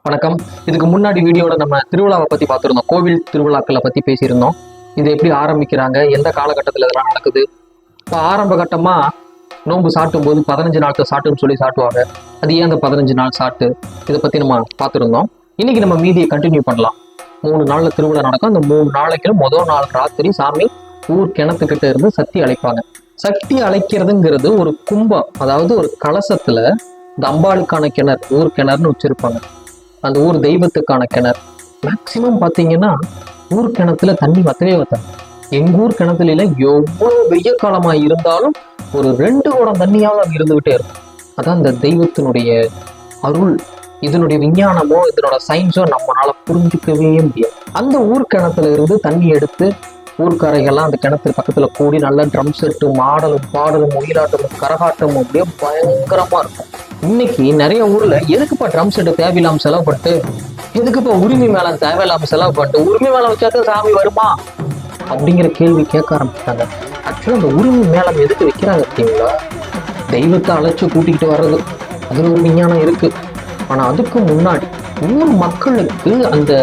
வணக்கம். இதுக்கு முன்னாடி வீடியோல நம்ம திருவிழாவை பத்தி பார்த்துருந்தோம். கோவில் திருவிழாக்களை பத்தி பேசியிருந்தோம். இது எப்படி ஆரம்பிக்கிறாங்க, எந்த காலகட்டத்தில் இதெல்லாம் நடக்குது. இப்போ ஆரம்ப கட்டமா நோன்பு சாட்டும் போது 15 நாட்கள் சாட்டுன்னு சொல்லி சாட்டுவாங்க. அது ஏன் அந்த 15 நாள் சாட்டு, இதை பத்தி நம்ம பார்த்துருந்தோம். இன்னைக்கு நம்ம மீதியை கண்டினியூ பண்ணலாம். 3 நாள்ல திருவிழா நடக்கும். அந்த 3 நாளைக்கு முதல் நாள் ராத்திரி சாமி ஊர் கிணத்துக்கிட்ட இருந்து சக்தி அழைப்பாங்க. சக்தி அழைக்கிறதுங்கிறது ஒரு கும்பம், அதாவது ஒரு கலசத்துல இந்த அம்பாளுக்கான கிணறு, ஊர் கிணறுன்னு வச்சிருப்பாங்க. அந்த ஊர் தெய்வத்துக்கான கிணறு. மேக்சிமம் பார்த்தீங்கன்னா ஊர் கிணத்துல தண்ணி வத்தவே வத்தாது. எங்க ஊர் கிணத்துல எவ்வளவு வெய்ய காலமா இருந்தாலும் ஒரு 2 குடம் தண்ணியாவது இருந்துகிட்டே இருக்கும். அதான் இந்த தெய்வத்தினுடைய அருள். இதனுடைய விஞ்ஞானமோ இதனோட சயின்ஸோ நம்மளால புரிஞ்சுக்கவே முடியாது. அந்த ஊர் கிணத்துல இருந்து தண்ணி எடுத்து ஊர்க்காரைகள்லாம் அந்த கிணத்து பக்கத்துல கூடி நல்லா ட்ரம் செட்டு, மாடலும் பாடலும் ஒயிலாட்டமும் கரகாட்டமும் அப்படியே பயங்கரமா இருக்கும். இன்னைக்கு நிறைய ஊர்ல எதுக்குப்பா ட்ரம் செட்டு தேவையில்லாம செலவுப்பட்டு, எதுக்குப்பா உரிமை மேளம் தேவையில்லாம செலவுப்பட்டு, உரிமை மேளம் வச்சாதான் சாமி வருமா அப்படிங்கிற கேள்வி கேட்க ஆரம்பிச்சாங்க. ஆக்சுவலா அந்த உரிமை மேளம் எதுக்கு வைக்கிறாங்க பார்த்தீங்களா? தெய்வத்தை அழைச்சு கூட்டிகிட்டு வர்றது, அதுல ஒரு விஞ்ஞானம் இருக்கு. ஆனா அதுக்கு முன்னாடி ஊர் மக்களுக்கு அந்த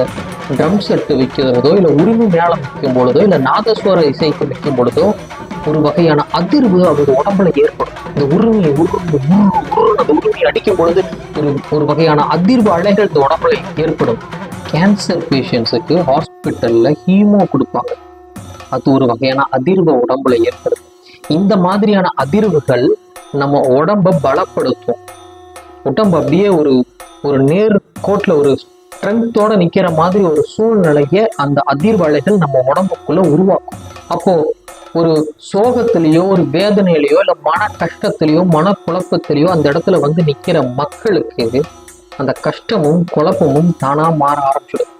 ட்ரம் செட்டு வைக்கிறதோ இல்லை உரிமை மேளம் வைக்கும் பொழுதோ இல்லை நாதஸ்வர இசைக்கு வைக்கும் பொழுதோ ஒரு வகையான அதிர்வு அவங்க உடம்புல ஏற்படும். இந்த உரிமையை அந்த உரிமையை அடிக்கும் பொழுது ஒரு வகையான அதிர்வு அலைகள் இந்த உடம்புல ஏற்படும். கேன்சர் பேஷண்ட்ஸுக்கு ஹாஸ்பிட்டல்ல ஹீமோ கொடுப்பாங்க. அது ஒரு வகையான அதிர்வை உடம்புல ஏற்படும். இந்த மாதிரியான அதிர்வுகள் நம்ம உடம்ப பலப்படுத்தும். உடம்பு அப்படியே ஒரு நேர் கோட்ல ஒரு ஸ்ட்ரென்த்தோட நிக்கிற மாதிரி ஒரு சூழ்நிலையை அந்த அதிர்வலைகள் நம்ம உடம்புக்குள்ள உருவாக்கும். அப்போ ஒரு சோகத்திலேயோ ஒரு வேதனையிலையோ இல்லை மன கஷ்டத்திலேயோ மன குழப்பத்திலேயோ அந்த இடத்துல வந்து நிக்கிற மக்களுக்கு அந்த கஷ்டமும் குழப்பமும் தானா மாற ஆரம்பிச்சிடும்.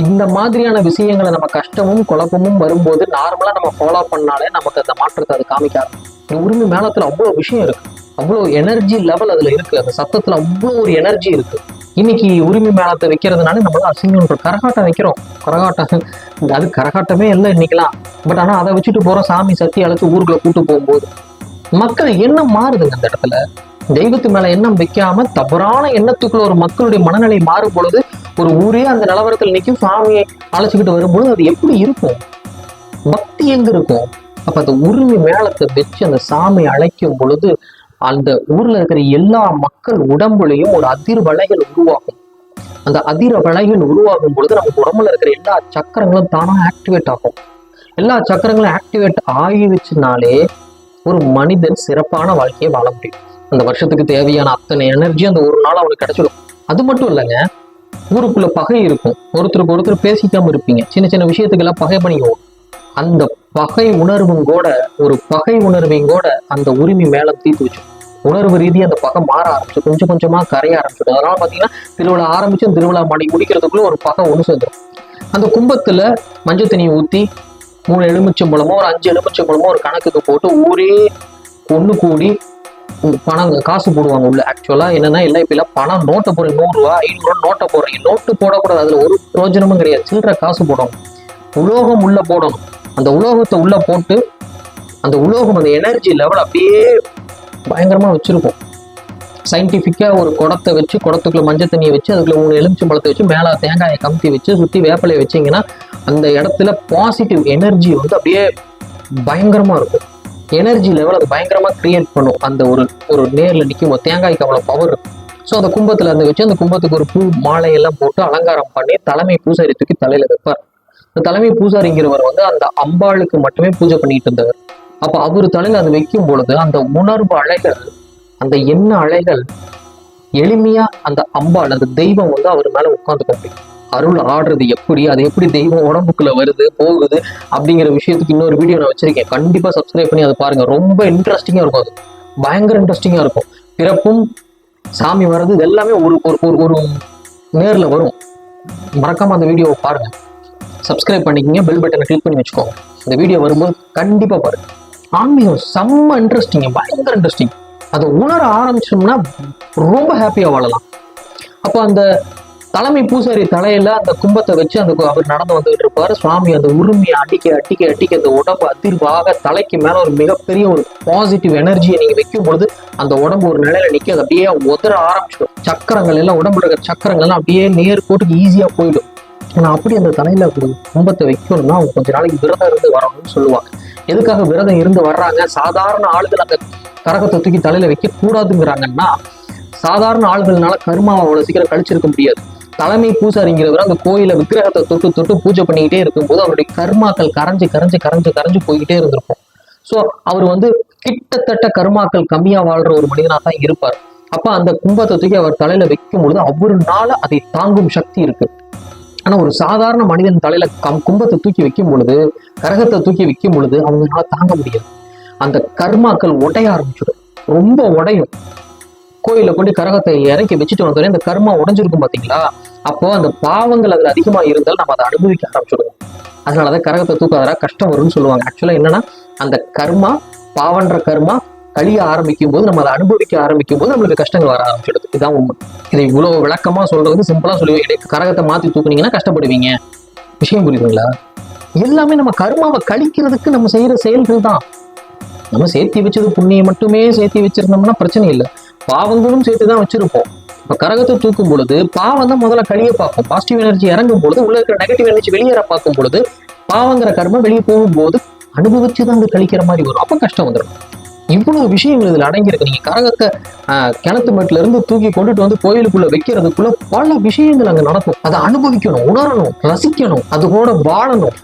இந்த மாதிரியான விஷயங்களை நம்ம கஷ்டமும் குழப்பமும் வரும்போது நார்மலா நம்ம ஃபாலோ பண்ணாலே நமக்கு அந்த மாற்றத்தை அது காமிக்க ஆரம்பிக்கும். இந்த உரிமை மேளத்துல அவ்வளோ விஷயம் இருக்கு, அவ்வளோ எனர்ஜி லெவல் அதுல இருக்கு. அந்த சத்தத்துல அவ்வளோ ஒரு எனர்ஜி இருக்கு. இன்னைக்கு உரிமை மேளத்தை வைக்கிறதுனால நம்மளால அசிங்கம் கரகாட்டம் வைக்கிறோம். கரகாட்டம் அது கரகாட்டமே இல்லை இன்னைக்கெல்லாம். பட் ஆனா அதை வச்சுட்டு போறோம். சாமி சக்தி அழைச்சு ஊருக்குள்ள கூட்டு போகும்போது மக்கள் எண்ணம் மாறுதுங்க. அந்த இடத்துல தெய்வத்து மேல எண்ணம் வைக்காம தவறான எண்ணத்துக்குள்ள ஒரு மக்களுடைய மனநிலை மாறும் பொழுது ஒரு ஊரே அந்த நிலவரத்தில் நிற்கும். சாமியை அழைச்சிக்கிட்டு வரும்பொழுது அது எப்படி இருக்கும்? பக்தி எங்க இருக்கும்? அப்ப அந்த உரிமை மேளத்தை வச்சு அந்த சாமி அழைக்கும் பொழுது அந்த ஊர்ல இருக்கிற எல்லா மக்கள் உடம்புலையும் ஒரு அதிர்வலைகள் உருவாகும். அந்த அதிர்வலைகள் உருவாகும் பொழுது நமக்கு உடம்புல இருக்கிற எல்லா சக்கரங்களும் தானா ஆக்டிவேட் ஆகும். எல்லா சக்கரங்களும் ஆக்டிவேட் ஆகிடுச்சுனாலே ஒரு மனிதன் சிறப்பான வாழ்க்கையை வாழ முடியும். அந்த வருஷத்துக்கு தேவையான அத்தனை எனர்ஜி அந்த ஒரு நாள் அவனுக்கு கிடைச்சிடும். அது மட்டும் இல்லைங்க, ஊருக்குள்ள பகை இருக்கும். ஒருத்தருக்கு ஒருத்தர் பேசிக்காம இருப்பீங்க. சின்ன சின்ன விஷயத்துக்கெல்லாம் பகை பண்ணிக்குவோம். அந்த பகை உணர்வும் கூட ஒரு பகை உணர்வையும் கூட அந்த உரிமை மேளம் தீர்த்து வச்சு உணர்வு ரீதியாக அந்த பகை மாற ஆரம்பிச்சு கொஞ்சம் கொஞ்சமா கரைய ஆரம்பிச்சிடும். அதனால பாத்தீங்கன்னா திருவிழா ஆரம்பிச்சு திருவிழா முடிக்கிறதுக்குள்ள ஒரு பகை ஒன்று சேர்ந்துடும். அந்த கும்பத்துல மஞ்சள் தண்ணியை ஊற்றி 3 எலுமிச்சம்பழமோ ஒரு 5 எலுமிச்சம்பழமோ ஒரு கணக்குக்கு போட்டு ஊரே ஒண்ணு கூடி பணம் காசு போடுவாங்க உள்ள. ஆக்சுவலா என்னன்னா எல்லாம் இப்ப பணம் நோட்டை போடுறீங்க, 100 ரூபா 500 ரூபா நோட்டை போடுறீங்க. நோட்டு போடக்கூடாது, அதுல ஒரு பிரயோஜனமும் கிடையாது. சில்லற காசு போடணும், உலோகம் உள்ள போடணும். அந்த உலோகத்தை உள்ள போட்டு அந்த உலோகம் அந்த எனர்ஜி லெவல் அப்படியே பயங்கரமா வச்சிருக்கும். சயின்டிபிக்கா ஒரு குடத்தை வச்சு குடத்துக்குள்ள மஞ்சள் தண்ணியை வச்சு அதுக்குள்ள 3 எலுமிச்சம்பழத்தை வச்சு மேல தேங்காயை கமுத்தி வச்சு சுத்தி வேப்பிலையை வச்சிங்கன்னா அந்த இடத்துல பாசிட்டிவ் எனர்ஜி வந்து அப்படியே பயங்கரமா இருக்கும். எனர்ஜி லெவல் அது பயங்கரமா கிரியேட் பண்ணும். அந்த ஒரு நேர்ல நிற்கும் தேங்காய்க்கு அவ்வளவு பவர் இருக்கும். ஸோ அந்த கும்பத்துல இருந்து வச்சு அந்த கும்பத்துக்கு ஒரு பூ மாலையெல்லாம் போட்டு அலங்காரம் பண்ணி தலைமை பூசாரி தூக்கி தலையில வைப்பார். இந்த தலைமை பூசாரிங்கிறவர் வந்து அந்த அம்பாளுக்கு மட்டுமே பூஜை பண்ணிட்டு இருந்தவர். அப்ப அவர் தலையில அதை வைக்கும் பொழுது அந்த உணர்வு அலைகள், அந்த எண்ண அலைகள் எளிமையா அந்த அம்பாள் அந்த தெய்வம் வந்து அவர் மேல உட்கார்ந்து முடியும். அருள் ஆடுறது எப்படி, அது எப்படி தெய்வம் உடம்புக்குள்ள வருது போகுது அப்படிங்கிற விஷயத்துக்கு இன்னொரு வீடியோ நான் வச்சிருக்கேன். கண்டிப்பா சப்ஸ்கிரைப் பண்ணி அதை பாருங்க. ரொம்ப இன்ட்ரெஸ்டிங்கா இருக்கும். அது பயங்கர இன்ட்ரெஸ்டிங்கா இருக்கும். பிறப்பும் சாமி வர்றது இது எல்லாமே ஒரு நேர்ல வரும். மறக்காம அந்த வீடியோவை பாருங்க. சப்ஸ்கிரைப் பண்ணிக்கிங்க, பெல் பட்டனை கிளிக் பண்ணி வச்சுக்கோங்க. இந்த வீடியோ வரும்போது கண்டிப்பா பாருங்க. ஆன்மீகம் செம்ம இன்ட்ரெஸ்டிங், பயங்கர இன்ட்ரெஸ்டிங். அதை உணர ஆரம்பிச்சோம்னா ரொம்ப ஹாப்பியா வாழலாம். அப்போ அந்த தலைமை பூசாரி தலையில அந்த கும்பத்தை வச்சு அவர் நடந்து வந்துகிட்டு இருப்பாரு. சுவாமி அந்த உரிமையை அடிக்க அந்த உடம்பு அதிர்வாக தலைக்கு மேல ஒரு மிகப்பெரிய ஒரு பாசிட்டிவ் எனர்ஜியை நீங்க வைக்கும் பொழுது அந்த உடம்பு ஒரு நிலையில நிக்காது, அப்படியே உதற ஆரம்பிச்சிடும். சக்கரங்கள் எல்லாம் உடம்புல இருக்கிற சக்கரங்கள் எல்லாம் அப்படியே நேர் கோட்டுக்கு ஈஸியா போயிடும். ஆனா அப்படி அந்த தலையில கும்பத்தை வைக்கணும்னா அவங்க கொஞ்ச நாளைக்கு விரதம் இருந்து வரணும்னு சொல்லுவாங்க. எதுக்காக விரதம் இருந்து வர்றாங்க? சாதாரண ஆளுகள் அந்த கரகத்தை தூக்கி தலையில வைக்க கூடாதுங்கிறாங்கன்னா, சாதாரண ஆளுகள்னால கர்மாவை அவ்வளவு சீக்கிரம் கழிச்சிருக்க முடியாது. தலைமை பூசாரிங்கிறவர் அந்த கோயில விக்கிரகத்தை தொட்டு பூஜை பண்ணிக்கிட்டே இருக்கும்போது அவருடைய கர்மாக்கள் கரைஞ்சு போய்கிட்டே இருந்திருக்கும். சோ அவர் கிட்டத்தட்ட கர்மாக்கள் கம்மியா வாழ்ற ஒரு மனிதனா தான் இருப்பார். அப்ப அந்த கும்பத்தை தூக்கி அவர் தலையில வைக்கும் பொழுது அவருனால அதை தாங்கும் சக்தி இருக்கு. ஆனா ஒரு சாதாரண மனிதன் தலையில கும்பத்தை தூக்கி வைக்கும் பொழுது, கரகத்தை தூக்கி வைக்கும் பொழுது அவங்களால தாங்க முடியாது. அந்த கர்மாக்கள் உடைய ஆரம்பிச்சிடும், ரொம்ப உடையும். கோயில கொண்டு கரகத்தை இறக்கி வச்சுட்டு வந்தோடனே இந்த கர்மா உடைஞ்சிருக்கும் பாத்தீங்களா? அப்போ அந்த பாவங்கள் அதுல அதிகமா இருந்தால் நம்ம அதை அனுபவிக்க ஆரம்பிச்சிடுவோம். அதனாலதான் கரகத்தை தூக்காதரா கஷ்டம் வரும்னு சொல்லுவாங்க. ஆக்சுவலா என்னன்னா, அந்த கர்மா பாவன்ற கர்மா கழிய ஆரம்பிக்கும் போது, நம்ம அதை அனுபவிக்க ஆரம்பிக்கும் போது நம்மளுக்கு கஷ்டங்கள் வர ஆரம்பிச்சிடுது. இதுதான் உண்மை. இதை இவ்வளவு விளக்கமா சொல்றது சிம்பிளா சொல்லுவீங்க. கரகத்தை மாத்தி தூக்குனீங்கன்னா கஷ்டப்படுவீங்க. விஷயம் புரியுதுங்களா? எல்லாமே நம்ம கர்மாவை கழிக்கிறதுக்கு நம்ம செய்யற செயல்கள் தான். நம்ம சேர்த்தி வச்சது புண்ணியம் மட்டுமே சேர்த்தி வச்சிருந்தோம்னா பிரச்சனை இல்லை, பாவங்களும் சேர்த்துதான் வச்சிருப்போம். இப்ப கரகத்தை தூக்கும் பொழுது பாவம் தான் முதல்ல கழிய பார்க்கும். பாசிட்டிவ் எனர்ஜி இறங்கும் பொழுது உள்ள இருக்கிற நெகட்டிவ் எனர்ஜி வெளியேற பார்க்கும் பொழுது பாவங்கிற கர்மம் வெளியே போகும்போது அனுபவிச்சுதான் அது கழிக்கிற மாதிரி வரும். அப்ப கஷ்டம் வந்துடும். இவ்வளவு விஷயங்கள் இதுல அடங்கியிருக்கு. நீங்க கரகத்தை கிணத்து மேட்டுல இருந்து தூக்கி கொண்டுட்டு வந்து கோயிலுக்குள்ள வைக்கிறதுக்குள்ள பல விஷயங்கள் அங்க நடக்கும். அதை அனுபவிக்கணும், உணரணும், ரசிக்கணும், அதோட வாழணும்.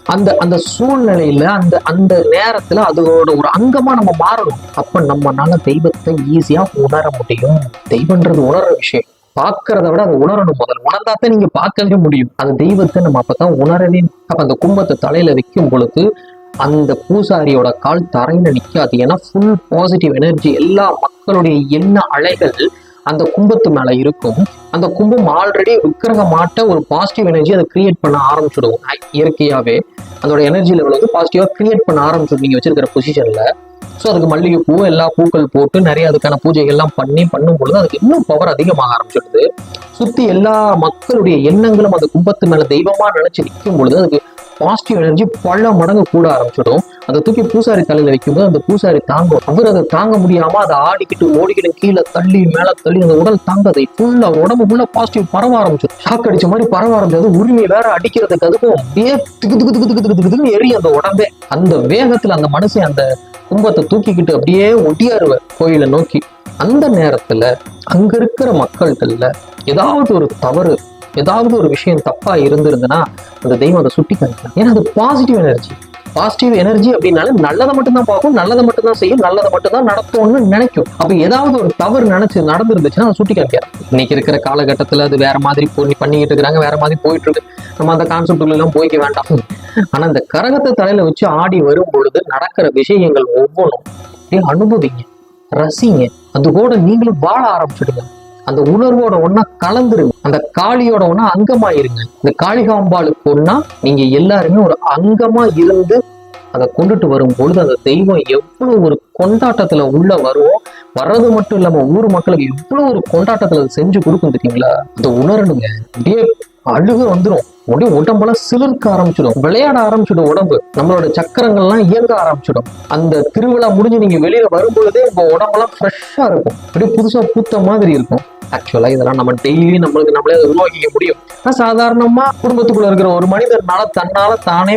அந்த சூழ்நிலையில அந்த நேரத்துல அதோட ஒரு அங்கமா நம்ம மாறணும். அப்ப நம்மனால தெய்வத்தை ஈஸியா உணர முடியும். தெய்வன்றது உணர்ற விஷயம், பாக்குறத விட அதை உணரணும். முதல்ல உணர்ந்தாத்தான் நீங்க பார்க்கவே முடியும். அந்த தெய்வத்தை நம்ம அப்பதான் உணரவே. அப்ப அந்த கும்பத்தை தலையில வைக்கும் பொழுது அந்த பூசாரியோட கால் தரையில நிக்காது. ஏன்னா ஃபுல் பாசிட்டிவ் எனர்ஜி, எல்லா மக்களுடைய எண்ண அலைகள் அந்த கும்பத்து மேல இருக்கும். அந்த கும்பம் ஆல்ரெடி விக்கிரகமாட்ட ஒரு பாசிட்டிவ் எனர்ஜி அதை கிரியேட் பண்ண ஆரம்பிச்சுடுவோம். இயற்கையாவே அதோட எனர்ஜி லெவல் பாசிட்டிவா கிரியேட் பண்ண ஆரம்பிச்சிடும் நீங்க வச்சிருக்கிற பொசிஷன்ல. ஸோ அதுக்கு மல்லிகை பூ எல்லா பூக்கள் போட்டு நிறைய அதுக்கான பூஜைகள்லாம் பண்ணும் பொழுது அதுக்கு இன்னும் பவர் அதிகமாக ஆரம்பிச்சிடுது. சுத்தி எல்லா மக்களுடைய எண்ணங்களும் அந்த கும்பத்து மேல தெய்வமா நினைச்சு நிற்கும் பொழுது அதுக்கு பாசிட்டிவ் எனர்ஜி பல மடங்கு கூட ஆரம்பிச்சிடும். அதை தூக்கி பூசாரி தலையில வைக்கும்போது அந்த பூசாரி தாங்கும். அவர் அதை தாங்க முடியாம அதை ஆடிக்கிட்டு ஓடிக்கிட்டு கீழே தள்ளி மேல தள்ளி அந்த உடல் தாங்கதை ஃபுல்லா உடம்பு ஃபுல்லா பாசிட்டிவ் பரவ ஆரம்பிச்சிடும். ஷாக் அடிச்ச மாதிரி பரவ ஆரம்பிச்சது. உரிமை வேற அடிக்கிறதுக்கு அதுக்கும் அப்படியே திக்கு எரிய அந்த உடம்பே. அந்த வேகத்துல அந்த மனுஷன் அந்த கும்பத்தை தூக்கிக்கிட்டு அப்படியே ஒட்டியாருவ கோயிலை நோக்கி. அந்த நேரத்துல அங்க இருக்கிற மக்கள்கள்ல ஏதாவது ஒரு தவறு, ஏதாவது ஒரு விஷயம் தப்பா இருந்திருந்ததுன்னா அந்த தெய்வம் அதை சுட்டி காமிக்கலாம். ஏன்னா அது பாசிட்டிவ் எனர்ஜி. பாசிட்டிவ் எனர்ஜி அப்படின்னால நல்லதை மட்டும்தான் பார்க்கும், நல்லதை மட்டும்தான் செய்யும், நல்லதை மட்டும்தான் நடத்தும்னு நினைக்கும். அப்ப ஏதாவது ஒரு தவறு நடந்துருந்துச்சுன்னா அதை சுட்டி காமிக்காது. இன்னைக்கு இருக்கிற காலகட்டத்துல அது வேற மாதிரி பண்ணிக்கிட்டு இருக்கிறாங்க, வேற மாதிரி போயிட்டு இருக்கு. நம்ம அந்த கான்செப்டுகள் எல்லாம் போய்க்க வேண்டாம். ஆனா இந்த கரகத்தை தலையில வச்சு ஆடி வரும் பொழுது நடக்கிற விஷயங்கள் ஒவ்வொன்றும் அனுபவிங்க, ரசிங்க. அது கூட நீங்களும் வாழ ஆரம்பிச்சுடுங்க. அந்த உணர்வோட ஒன்னா கலந்துருங்க. அந்த காளியோட ஒன்னா அங்கமாயிருங்க. இந்த காளிகாம்பாளுக்கு ஒன்னா நீங்க எல்லாருமே ஒரு அங்கமா இருந்து அதை கொண்டுட்டு வரும் பொழுது அந்த தெய்வம் எவ்வளவு ஒரு கொண்டாட்டத்துல உள்ள வரும். வர்றது மட்டும் இல்லாம ஊர் மக்களுக்கு எவ்வளவு ஒரு கொண்டாட்டத்துல செஞ்சு கொடுக்கும் தெரியுங்களா? அதை உணரணுங்க. அப்படியே அழுக வந்துடும், அப்படியே உடம்பெல்லாம் சிலிர்க்க ஆரம்பிச்சிடும், விளையாட ஆரம்பிச்சிடும் உடம்பு. நம்மளோட சக்கரங்கள்லாம் இயங்க ஆரம்பிச்சிடும். அந்த திருவிழா முடிஞ்சு நீங்க வெளியில வரும் பொழுதே உங்க உடம்பெல்லாம் ஃப்ரெஷ்ஷா இருக்கும், அப்படியே புதுசா பூத்த மாதிரி இருக்கும். ஆக்சுவலா இதெல்லாம் நம்ம டெய்லி நம்மளே உருவாக்கிக்க முடியும். சாதாரணமா குடும்பத்துக்குள்ள இருக்கிற ஒரு மனிதர்னால தன்னால தானே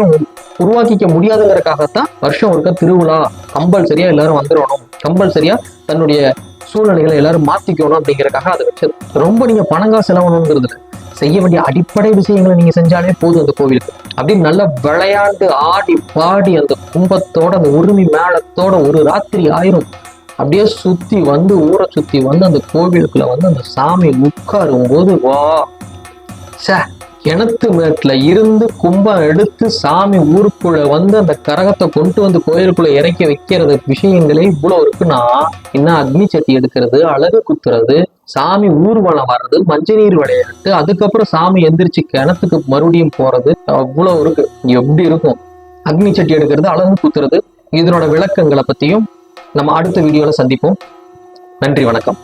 உருவாக்கிக்க முடியாதுங்கிறதுக்காகத்தான் வருஷம் ஒருக்க திருவிழா கம்பல்சரியா எல்லாரும் வந்துடணும், கம்பல்சரியா தன்னுடைய சூழ்நிலைகளை எல்லாரும் மாத்திக்கணும் அப்படிங்கறதுக்காக அதை வச்சது. ரொம்ப நீங்க பணங்கா செலவணுங்கிறது செய்ய வேண்டிய அடிப்படை விஷயங்களை நீங்க செஞ்சாலே போதும். அந்த கோவிலுக்கு அப்படின்னு நல்லா விளையாண்டு ஆடி பாடி அந்த கும்பத்தோட அந்த உரிமை மேளத்தோட ஒரு ராத்திரி ஆயிரும். அப்படியே சுத்தி வந்து ஊரை சுத்தி வந்து அந்த கோவிலுக்குள்ள வந்து அந்த சாமி உட்காரும் போது வா கிணத்து மேட்டுல இருந்து கும்பம் எடுத்து சாமி ஊருக்குள்ள வந்து அந்த கரகத்தை கொண்டு வந்து கோயிலுக்குள்ள இறக்கி வைக்கிறது விஷயங்களே இவ்வளவு இருக்குன்னா, இன்னும் அக்னி சட்டி எடுக்கிறது, அழகு குத்துறது, சாமி ஊர்வலம் வர்றது, மஞ்சள் நீர் விளையாட்டு, அதுக்கப்புறம் சாமி எந்திரிச்சு கிணத்துக்கு மறுபடியும் போறது, அவ்வளவு இருக்கு. எப்படி இருக்கும் அக்னி சட்டி எடுக்கிறது, அழகு குத்துறது, இதனோட விளக்கங்களை பத்தியும் நம்ம அடுத்த வீடியோல சந்திப்போம். நன்றி, வணக்கம்.